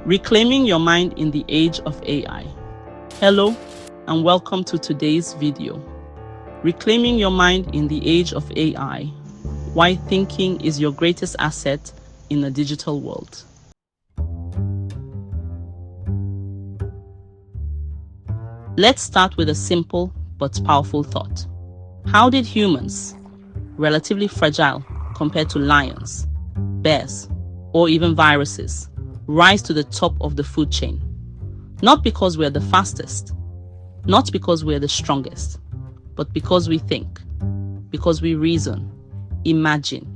Reclaiming your mind in the age of AI. Hello and welcome to today's video. Reclaiming your mind in the age of AI. Why thinking is your greatest asset in a digital world. Let's start with a simple but powerful thought. How did humans, relatively fragile compared to lions, bears, or even viruses, rise to the top of the food chain? Not because we're the fastest, not because we're the strongest, but because we think, because we reason, imagine,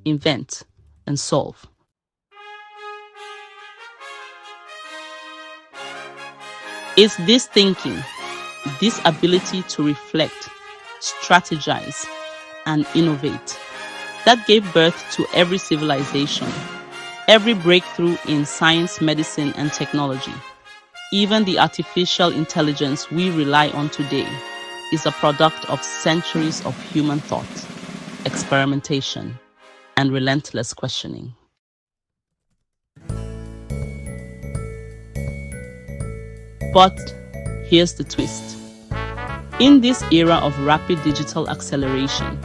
invent, and solve. It's this thinking, this ability to reflect, strategize, and innovate that gave birth to every civilization, every breakthrough in science, medicine, and technology. Even the artificial intelligence we rely on today is a product of centuries of human thought, experimentation, and relentless questioning. But here's the twist. In this era of rapid digital acceleration,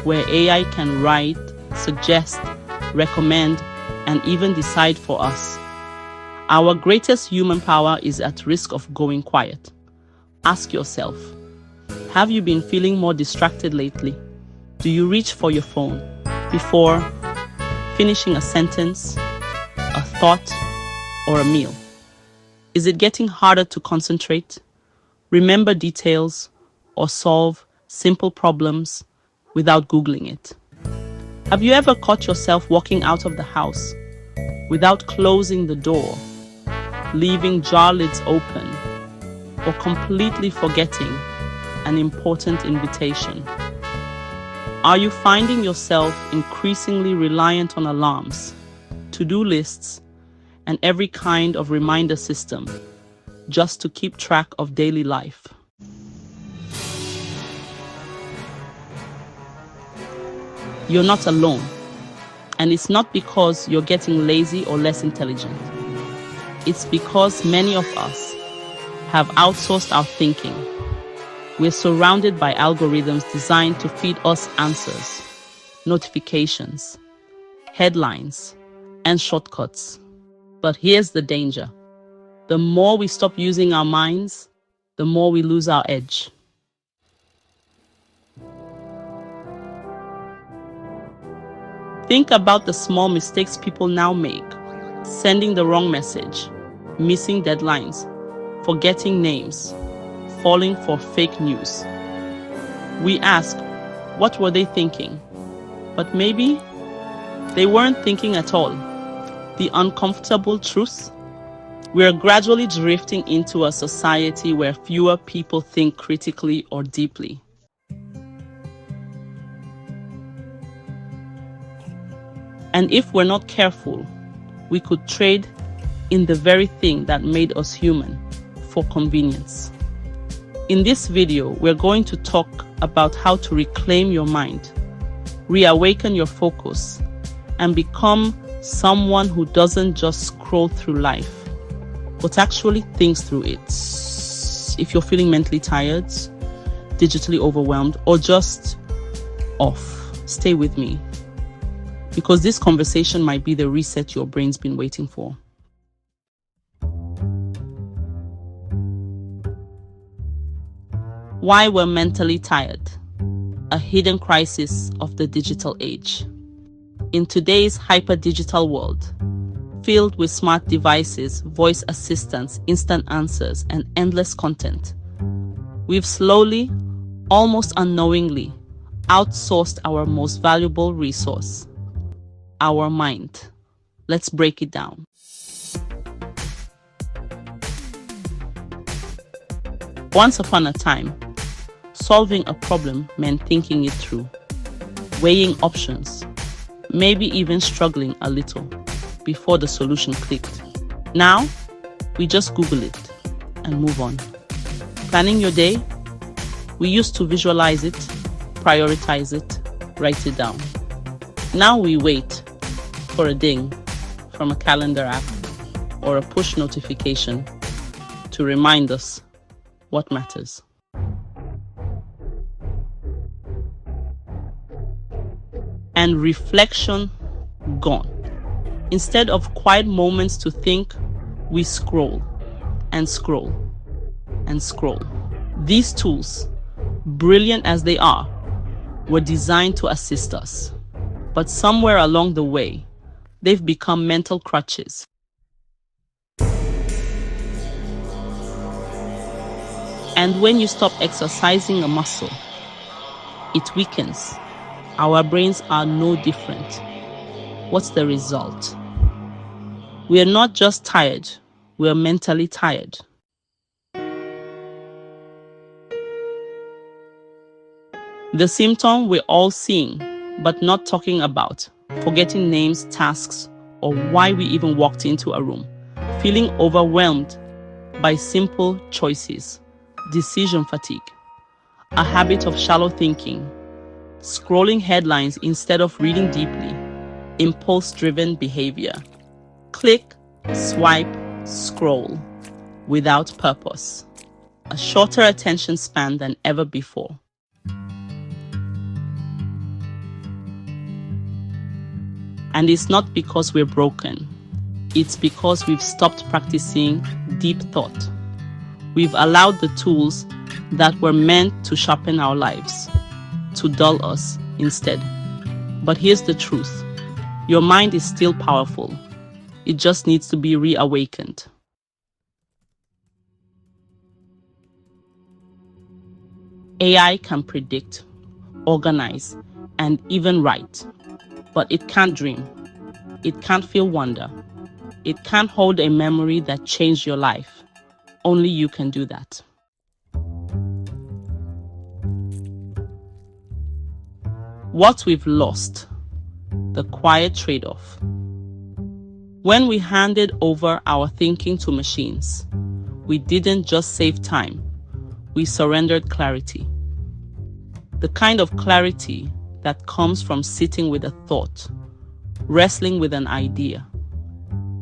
where AI can write, suggest, recommend, and even decide for us, our greatest human power is at risk of going quiet. Ask yourself, have you been feeling more distracted lately? Do you reach for your phone before finishing a sentence, a thought, or a meal? Is it getting harder to concentrate, remember details, or solve simple problems without Googling it? Have you ever caught yourself walking out of the house without closing the door, leaving jar lids open, or completely forgetting an important invitation? Are you finding yourself increasingly reliant on alarms, to-do lists, and every kind of reminder system just to keep track of daily life? You're not alone, and it's not because you're getting lazy or less intelligent. It's because many of us have outsourced our thinking. We're surrounded by algorithms designed to feed us answers, notifications, headlines, and shortcuts. But here's the danger. The more we stop using our minds, the more we lose our edge. Think about the small mistakes people now make. Sending the wrong message, missing deadlines, forgetting names, falling for fake news. We ask, what were they thinking? But maybe they weren't thinking at all. The uncomfortable truth? We're gradually drifting into a society where fewer people think critically or deeply. And if we're not careful, we could trade in the very thing that made us human for convenience. In this video, we're going to talk about how to reclaim your mind, reawaken your focus, and become someone who doesn't just scroll through life, but actually thinks through it. If you're feeling mentally tired, digitally overwhelmed, or just off, stay with me, because this conversation might be the reset your brain's been waiting for. Why we're mentally tired. A hidden crisis of the digital age. In today's hyper-digital world, filled with smart devices, voice assistants, instant answers, and endless content, we've slowly, almost unknowingly, outsourced our most valuable resource, our mind. Let's break it down. Once upon a time, solving a problem meant thinking it through, weighing options, maybe even struggling a little before the solution clicked. Now, we just Google it and move on. Planning your day? We used to visualize it, prioritize it, write it down. Now we wait for a ding from a calendar app. or a push notification to remind us what matters. And reflection gone. Instead of quiet moments to think, we scroll and scroll and scroll. These tools, brilliant as they are, were designed to assist us. But somewhere along the way, they've become mental crutches. And when you stop exercising a muscle, it weakens. Our brains are no different. What's the result? We are not just tired, we are mentally tired. The symptom we're all seeing, but not talking about, forgetting names, tasks, or why we even walked into a room, feeling overwhelmed by simple choices, decision fatigue, a habit of shallow thinking, scrolling headlines instead of reading deeply, impulse-driven behavior. Click, swipe, scroll, without purpose. A shorter attention span than ever before. And it's not because we're broken. It's because we've stopped practicing deep thought. We've allowed the tools that were meant to sharpen our lives to dull us instead. But here's the truth. Your mind is still powerful. It just needs to be reawakened. AI can predict, organize, and even write, but it can't dream. It can't feel wonder. It can't hold a memory that changed your life. Only you can do that. What we've lost, the quiet trade-off. When we handed over our thinking to machines, we didn't just save time, we surrendered clarity. The kind of clarity that comes from sitting with a thought, wrestling with an idea,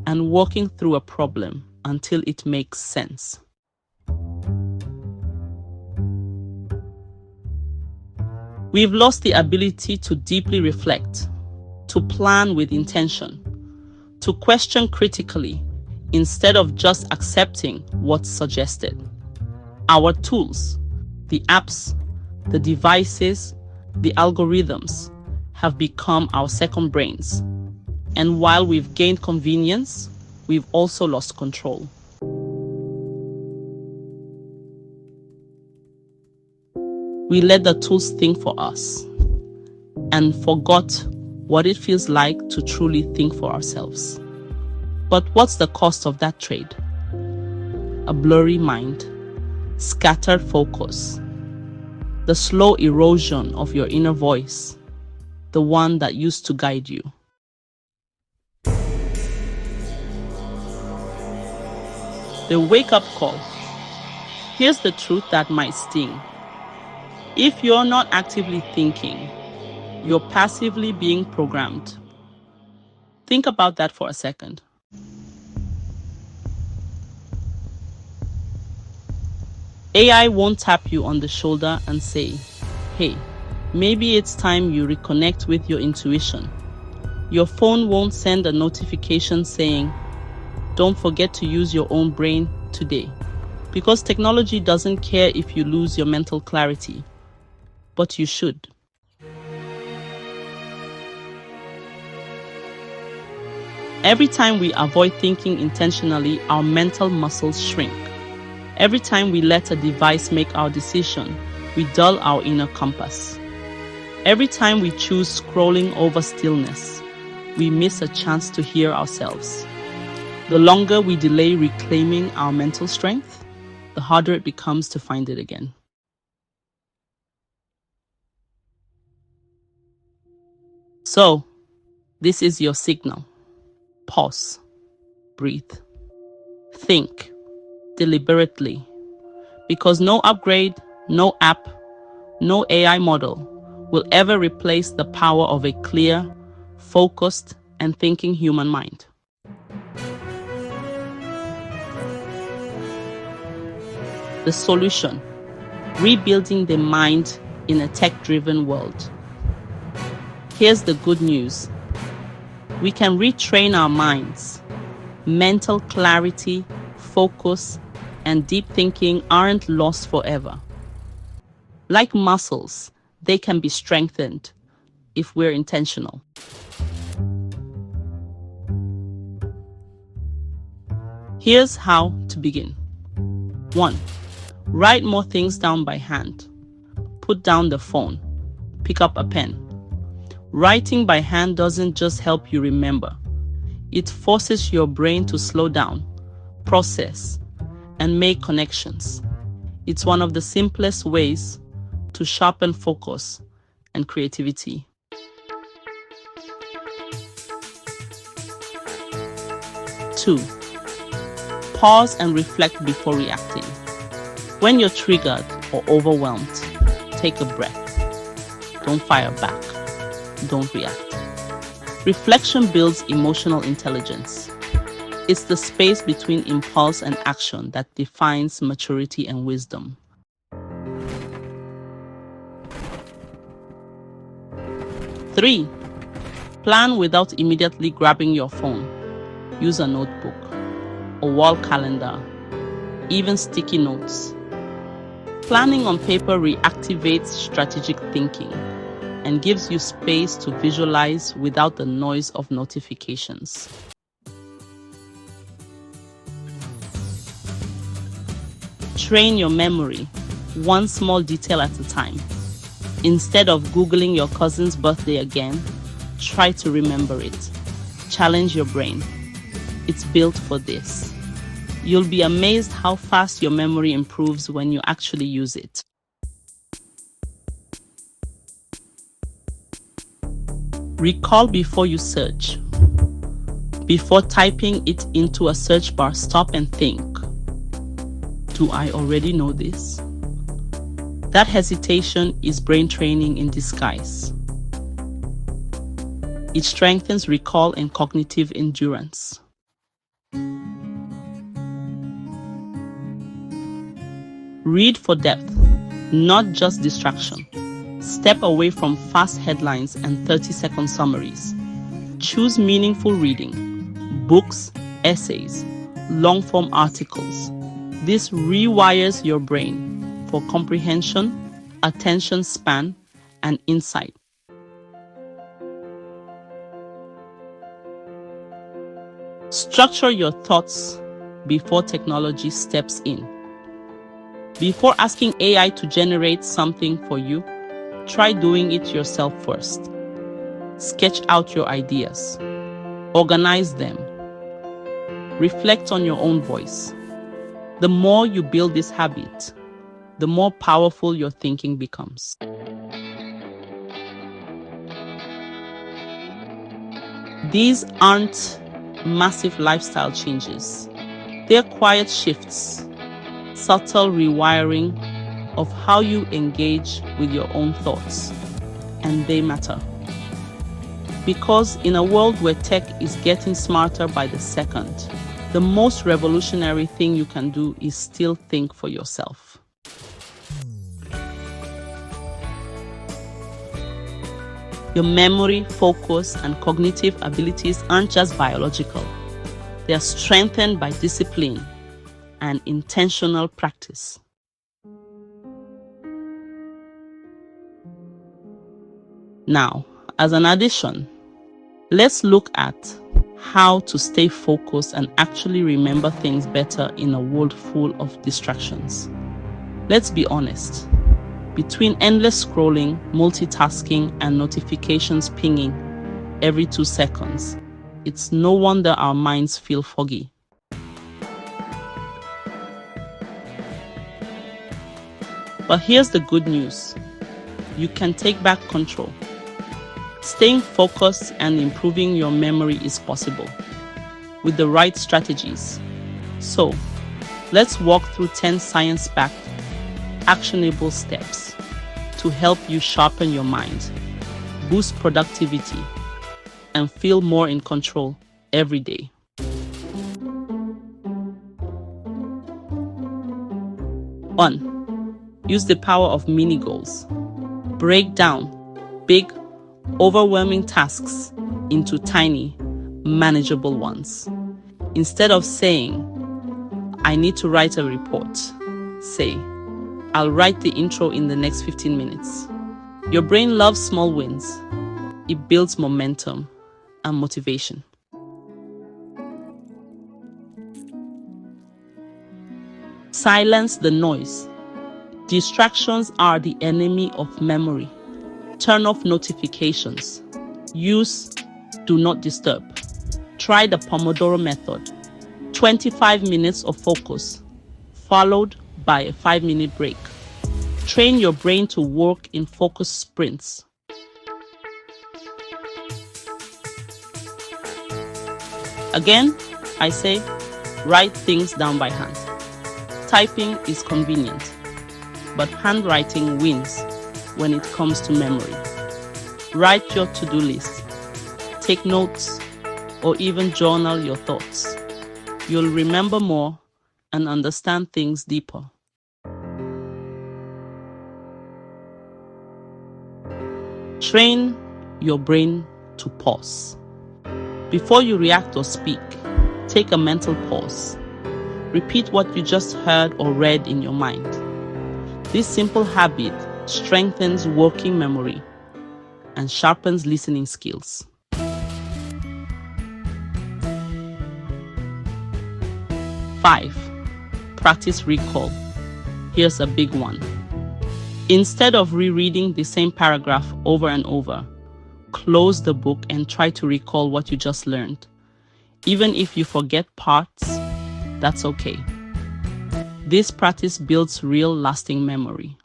and walking through a problem until it makes sense. We've lost the ability to deeply reflect, to plan with intention, to question critically instead of just accepting what's suggested. Our tools, the apps, the devices, the algorithms have become our second brains. And while we've gained convenience, we've also lost control. We let the tools think for us and forgot what it feels like to truly think for ourselves. But what's the cost of that trade? A blurry mind, scattered focus, the slow erosion of your inner voice, the one that used to guide you. The wake-up call. Here's the truth that might sting. If you're not actively thinking, you're passively being programmed. Think about that for a second. AI won't tap you on the shoulder and say, hey, maybe it's time you reconnect with your intuition. Your phone won't send a notification saying, don't forget to use your own brain today. Because technology doesn't care if you lose your mental clarity. But you should. Every time we avoid thinking intentionally, our mental muscles shrink. Every time we let a device make our decision, we dull our inner compass. Every time we choose scrolling over stillness, we miss a chance to hear ourselves. The longer we delay reclaiming our mental strength, the harder it becomes to find it again. So, this is your signal. Pause, breathe, think deliberately, because no upgrade, no app, no AI model will ever replace the power of a clear, focused, and thinking human mind. The solution: rebuilding the mind in a tech-driven world. Here's the good news. We can retrain our minds. Mental clarity, focus, and deep thinking aren't lost forever. Like muscles, they can be strengthened if we're intentional. Here's how to begin. 1. Write more things down by hand. Put down the phone. Pick up a pen. Writing by hand doesn't just help you remember. It forces your brain to slow down, process, and make connections. It's one of the simplest ways to sharpen focus and creativity. 2. Pause and reflect before reacting. When you're triggered or overwhelmed, take a breath. Don't fire back. Don't react. Reflection builds emotional intelligence. It's the space between impulse and action that defines maturity and wisdom. 3. Plan without immediately grabbing your phone. Use a notebook, a wall calendar, even sticky notes. Planning on paper reactivates strategic thinking and gives you space to visualize without the noise of notifications. Train your memory, one small detail at a time. Instead of Googling your cousin's birthday again, try to remember it. Challenge your brain. It's built for this. You'll be amazed how fast your memory improves when you actually use it. Recall before you search. Before typing it into a search bar, stop and think. Do I already know this? That hesitation is brain training in disguise. It strengthens recall and cognitive endurance. Read for depth, not just distraction. Step away from fast headlines and 30-second summaries. Choose meaningful reading, books, essays, long-form articles. This rewires your brain for comprehension, attention span, and insight. Structure your thoughts before technology steps in. Before asking AI to generate something for you, try doing it yourself first. Sketch out your ideas. Organize them. Reflect on your own voice. The more you build this habit, the more powerful your thinking becomes. These aren't massive lifestyle changes. They're quiet shifts, subtle rewiring of how you engage with your own thoughts. And they matter. Because in a world where tech is getting smarter by the second, the most revolutionary thing you can do is still think for yourself. Your memory, focus, and cognitive abilities aren't just biological. They are strengthened by discipline and intentional practice. Now, as an addition, let's look at how to stay focused and actually remember things better in a world full of distractions. Let's be honest. Between endless scrolling, multitasking, and notifications pinging every 2 seconds, it's no wonder our minds feel foggy. But here's the good news. You can take back control. Staying focused and improving your memory is possible with the right strategies. So, let's walk through 10 science-backed, actionable steps to help you sharpen your mind, boost productivity, and feel more in control every day. 1. Use the power of mini goals. Break down big, overwhelming tasks into tiny, manageable ones. Instead of saying, I need to write a report, say, I'll write the intro in the next 15 minutes. Your brain loves small wins. It builds momentum and motivation. Silence the noise. Distractions are the enemy of memory. Turn off notifications. Use Do Not Disturb. Try the Pomodoro method. 25 minutes of focus, followed by a 5-minute break. Train your brain to work in focus sprints. Again, I say, write things down by hand. Typing is convenient, but handwriting wins when it comes to memory. Write your to-do list, take notes, or even journal your thoughts. You'll remember more and understand things deeper. Train your brain to pause. Before you react or speak, take a mental pause. Repeat what you just heard or read in your mind. This simple habit strengthens working memory and sharpens listening skills. 5. Practice recall. Here's a big one. Instead of rereading the same paragraph over and over, close the book and try to recall what you just learned. Even if you forget parts, that's okay. This practice builds real lasting memory.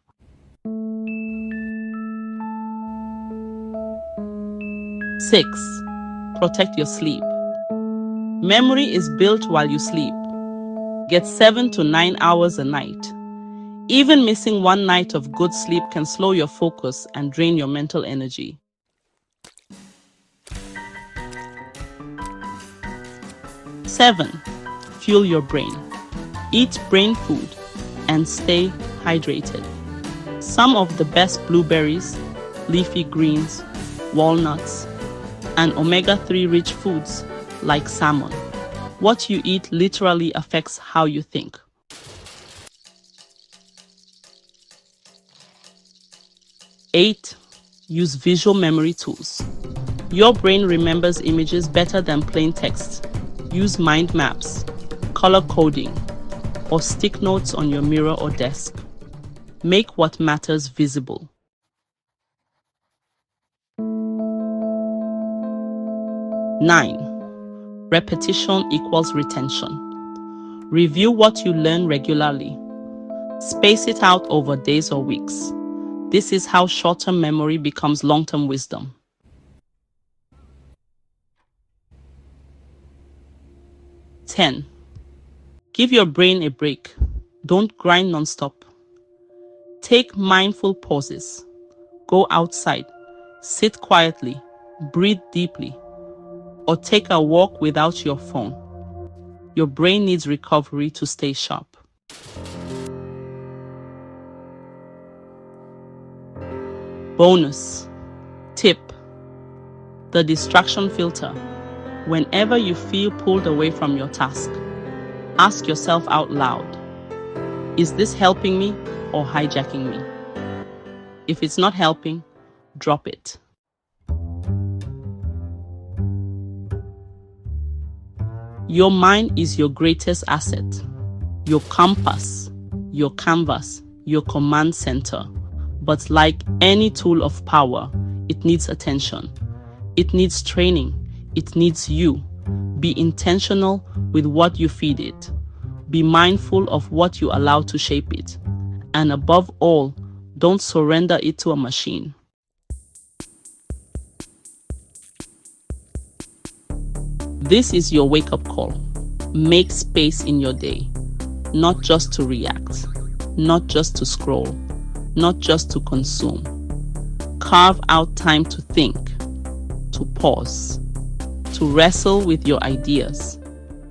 6. Protect your sleep. Memory is built while you sleep. Get 7 to 9 hours a night. Even missing one night of good sleep can slow your focus and drain your mental energy. 7. Fuel your brain. Eat brain food and stay hydrated. Some of the best blueberries, leafy greens, walnuts, and omega-3 rich foods like salmon. What you eat literally affects how you think. 8. Use visual memory tools. Your brain remembers images better than plain text. Use mind maps, color coding, or stick notes on your mirror or desk. Make what matters visible. 9. Repetition equals retention. Review what you learn regularly. Space it out over days or weeks. This is how short-term memory becomes long-term wisdom. 10. Give your brain a break. Don't grind non-stop. Take mindful pauses. Go outside, sit quietly, breathe deeply, or take a walk without your phone. Your brain needs recovery to stay sharp. Bonus tip: the distraction filter. Whenever you feel pulled away from your task, ask yourself out loud, is this helping me or hijacking me? If it's not helping, drop it. Your mind is your greatest asset, your compass, your canvas, your command center. But like any tool of power, it needs attention. It needs training. It needs you. Be intentional with what you feed it. Be mindful of what you allow to shape it. And above all, don't surrender it to a machine. This is your wake-up call. Make space in your day, not just to react, not just to scroll, not just to consume. Carve out time to think, to pause, to wrestle with your ideas,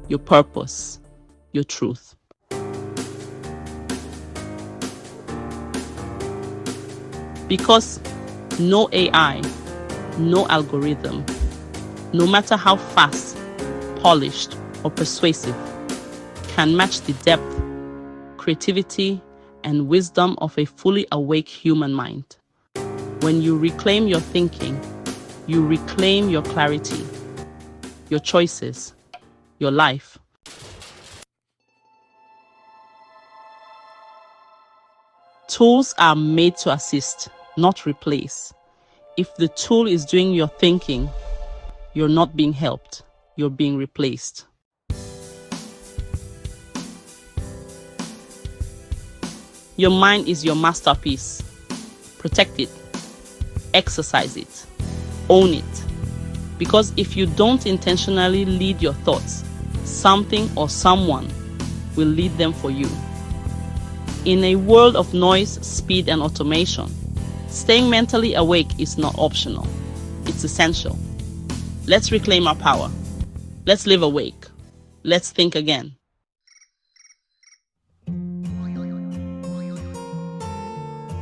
your purpose, your truth. Because no AI, no algorithm, no matter how fast, polished, or persuasive, can match the depth, creativity, and wisdom of a fully awake human mind. When you reclaim your thinking, you reclaim your clarity, your choices, your life. Tools are made to assist, not replace. If the tool is doing your thinking, you're not being helped, you're being replaced. Your mind is your masterpiece. Protect it, exercise it, own it. Because if you don't intentionally lead your thoughts, something or someone will lead them for you. In a world of noise, speed, and automation, staying mentally awake is not optional. It's essential. Let's reclaim our power. Let's live awake. Let's think again.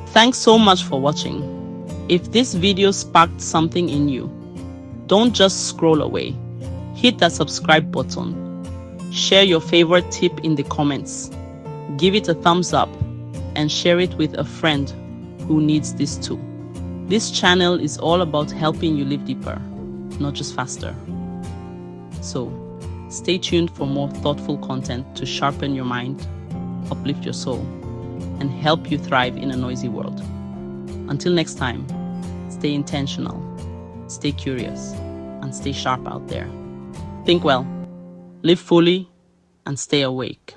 Thanks so much for watching. If this video sparked something in you, don't just scroll away. Hit that subscribe button. Share your favorite tip in the comments. Give it a thumbs up and share it with a friend who needs this too. This channel is all about helping you live deeper, not just faster. So, stay tuned for more thoughtful content to sharpen your mind, uplift your soul, and help you thrive in a noisy world. Until next time, stay intentional, stay curious, and stay sharp out there. Think well, live fully, and stay awake.